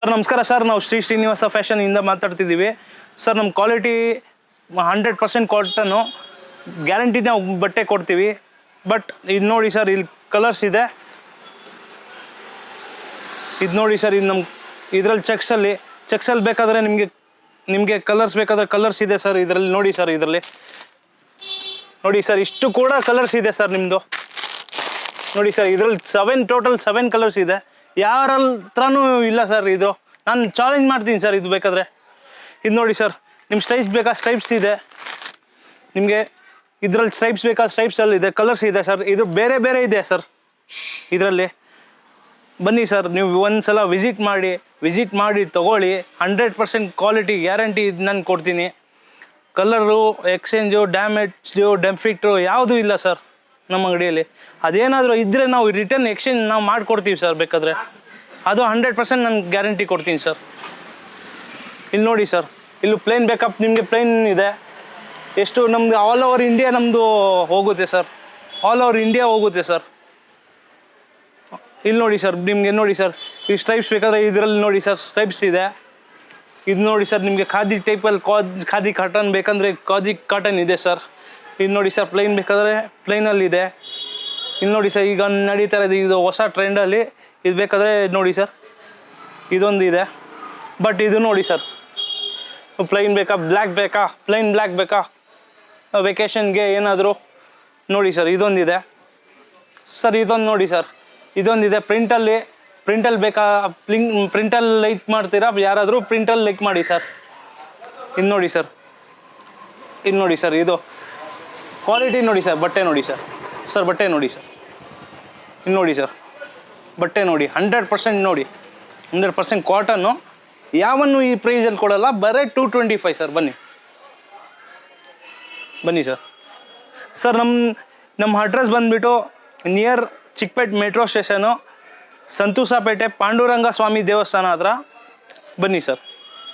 Sir ನಮಸ್ಕಾರ sir, ನಾವು Srinivasa fashion ಇಂದ ಮಾತಾಡ್ತಿದ್ದೀವಿ ಸರ್. ನಮ್ಮ ಕ್ವಾಲಿಟಿ 100% ಕಾಟನ್ನು, ಗ್ಯಾರಂಟಿ ನಾವು ಬಟ್ಟೆ ಕೊಡ್ತೀವಿ. ಬಟ್ ಇದು ನೋಡಿ ಸರ್, ಇಲ್ಲಿ ಕಲರ್ಸ್ ಇದೆ. ಇದು ನೋಡಿ ಸರ್, ಇದು ನಮ್ಮ ಇದರಲ್ಲಿ ಚೆಕ್ಸಲ್ಲಿ ಬೇಕಾದರೆ ನಿಮಗೆ ಕಲರ್ಸ್ ಬೇಕಾದರೆ ಕಲರ್ಸ್ ಇದೆ ಸರ್. ಇದರಲ್ಲಿ ನೋಡಿ ಸರ್, ಇದರಲ್ಲಿ ನೋಡಿ ಸರ್, ಇಷ್ಟು ಕೂಡ ಕಲರ್ಸ್ ಇದೆ ಸರ್ ನಿಮ್ಮದು. ನೋಡಿ ಸರ್, ಇದರಲ್ಲಿ ಟೋಟಲ್ 7 ಕಲರ್ಸ್ ಇದೆ. ಯಾರ ಹತ್ರನೂ ಇಲ್ಲ ಸರ್. ಇದು ನಾನು ಚಾಲೆಂಜ್ ಮಾಡ್ತೀನಿ ಸರ್. ಇದು ಬೇಕಾದರೆ ಇದು ನೋಡಿ ಸರ್, ನಿಮ್ಮ ಸ್ಟ್ರೈಪ್ಸ್ ಬೇಕಾ ಸ್ಟ್ರೈಪ್ಸ್ ಇದೆ. ನಿಮಗೆ ಇದರಲ್ಲಿ ಸ್ಟ್ರೈಪ್ಸ್ ಬೇಕಾ ಸ್ಟ್ರೈಪ್ಸಲ್ಲಿ ಇದೆ, ಕಲರ್ಸ್ ಇದೆ ಸರ್. ಇದು ಬೇರೆ ಬೇರೆ ಇದೆ ಸರ್ ಇದರಲ್ಲಿ. ಬನ್ನಿ ಸರ್, ನೀವು ಒಂದು ಸಲ ವಿಸಿಟ್ ಮಾಡಿ ತೊಗೊಳ್ಳಿ. 100% ಕ್ವಾಲಿಟಿ ಗ್ಯಾರಂಟಿ ಇದು ನಾನು ಕೊಡ್ತೀನಿ. ಕಲರು, ಎಕ್ಸ್ಚೇಂಜು, ಡ್ಯಾಮೇಜು, ಡೆಫಿಕ್ಟು ಯಾವುದೂ ಇಲ್ಲ ಸರ್ ನಮ್ಮ ಅಂಗಡಿಯಲ್ಲಿ. ಅದೇನಾದರೂ ಇದ್ದರೆ ನಾವು ರಿಟರ್ನ್ ಎಕ್ಸ್ಚೇಂಜ್ ನಾವು ಮಾಡಿಕೊಡ್ತೀವಿ ಸರ್. ಬೇಕಾದರೆ ಅದು 100% ನಾನು ಗ್ಯಾರಂಟಿ ಕೊಡ್ತೀನಿ ಸರ್. ಇಲ್ಲಿ ನೋಡಿ ಸರ್, ಇಲ್ಲೂ ಪ್ಲೇನ್ ಬೇಕಪ್ ನಿಮಗೆ ಪ್ಲೇನ್ ಇದೆ. ಎಷ್ಟು ನಮ್ಮದು ಆಲ್ ಓವರ್ ಇಂಡಿಯಾ ನಮ್ಮದು ಹೋಗುತ್ತೆ ಸರ್. ಆಲ್ ಓವರ್ ಇಂಡಿಯಾ ಹೋಗುತ್ತೆ ಸರ್. ಇಲ್ಲಿ ನೋಡಿ ಸರ್, ನಿಮಗೆ ನೋಡಿ ಸರ್, ಈ ಸ್ಟ್ರೈಪ್ಸ್ ಬೇಕಾದರೆ ಇದರಲ್ಲಿ ನೋಡಿ ಸರ್, ಸ್ಟ್ರೈಪ್ಸ್ ಇದೆ. ಇದು ನೋಡಿ ಸರ್, ನಿಮಗೆ ಖಾದಿ ಟೈಪಲ್ಲಿ ಖಾದಿ ಕಾಟನ್ ಬೇಕಂದರೆ ಖಾದಿ ಕಾಟನ್ ಇದೆ ಸರ್. ಇದು ನೋಡಿ ಸರ್, ಪ್ಲೈನ್ ಬೇಕಾದರೆ ಪ್ಲೈನಲ್ಲಿದೆ. ಇಲ್ಲಿ ನೋಡಿ ಸರ್, ಈಗ ನಡೀತಾ ಇದೆ ಇದು ಹೊಸ ಟ್ರೆಂಡಲ್ಲಿ. ಇದು ಬೇಕಾದರೆ ನೋಡಿ ಸರ್, ಇದೊಂದು ಇದೆ. ಬಟ್ ಇದು ನೋಡಿ ಸರ್, ಪ್ಲೈನ್ ಬೇಕಾ, ಬ್ಲ್ಯಾಕ್ ಬೇಕಾ, ಬ್ಲ್ಯಾಕ್ ಬೇಕಾ, ವೆಕೇಷನ್ಗೆ ಏನಾದರೂ ನೋಡಿ ಸರ್, ಇದೊಂದಿದೆ ಸರ್. ಇದೊಂದು ನೋಡಿ ಸರ್, ಇದೊಂದಿದೆ ಪ್ರಿಂಟಲ್ಲಿ ಬೇಕಾ, ಪ್ರಿಂಟಲ್ಲಿ ಲೈಕ್ ಮಾಡ್ತೀರಾ ಯಾರಾದರೂ, ಪ್ರಿಂಟಲ್ಲಿ ಲೈಕ್ ಮಾಡಿ ಸರ್. ಇದು ನೋಡಿ ಸರ್, ಇದು ಕ್ವಾಲಿಟಿ ನೋಡಿ ಸರ್. ಬಟ್ಟೆ ನೋಡಿ ಸರ್, ಬಟ್ಟೆ ನೋಡಿ ಸರ್. ಇಲ್ಲಿ ನೋಡಿ ಸರ್, ಬಟ್ಟೆ ನೋಡಿ 100% ನೋಡಿ, 100% ಕಾಟನ್ನು. ಯಾವನ್ನು ಈ ಪ್ರೈಸಲ್ಲಿ ಕೊಡಲ್ಲ, ಬರೀ 225 ಸರ್. ಬನ್ನಿ ಸರ್. ನಮ್ಮ ಅಡ್ರೆಸ್ ಬಂದುಬಿಟ್ಟು near Chikkapete metro station, Santhusapete Panduranga Swami ದೇವಸ್ಥಾನ ಹತ್ರ ಬನ್ನಿ ಸರ್.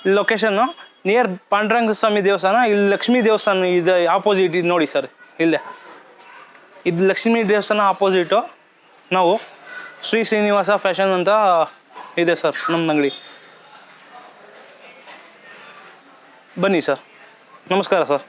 ಇಲ್ಲಿ ಲೊಕೇಶನ್ನು ನಿಯರ್ ಪಾಂಡುರಂಗ ಸ್ವಾಮಿ ದೇವಸ್ಥಾನ. ಇಲ್ಲಿ ಲಕ್ಷ್ಮೀ ದೇವಸ್ಥಾನ ಇದು ಆಪೋಸಿಟ್. ಇದು ನೋಡಿ ಸರ್, ಇಲ್ಲೇ ಇದು ಲಕ್ಷ್ಮೀ ದೇವಸ್ಥಾನ ಆಪೋಸಿಟು ನಾವು ಶ್ರೀನಿವಾಸ ಫ್ಯಾಷನ್ ಅಂತ ಇದೆ ಸರ್ ನಮ್ಮ ಅಂಗಡಿ. ಬನ್ನಿ ಸರ್. ನಮಸ್ಕಾರ ಸರ್.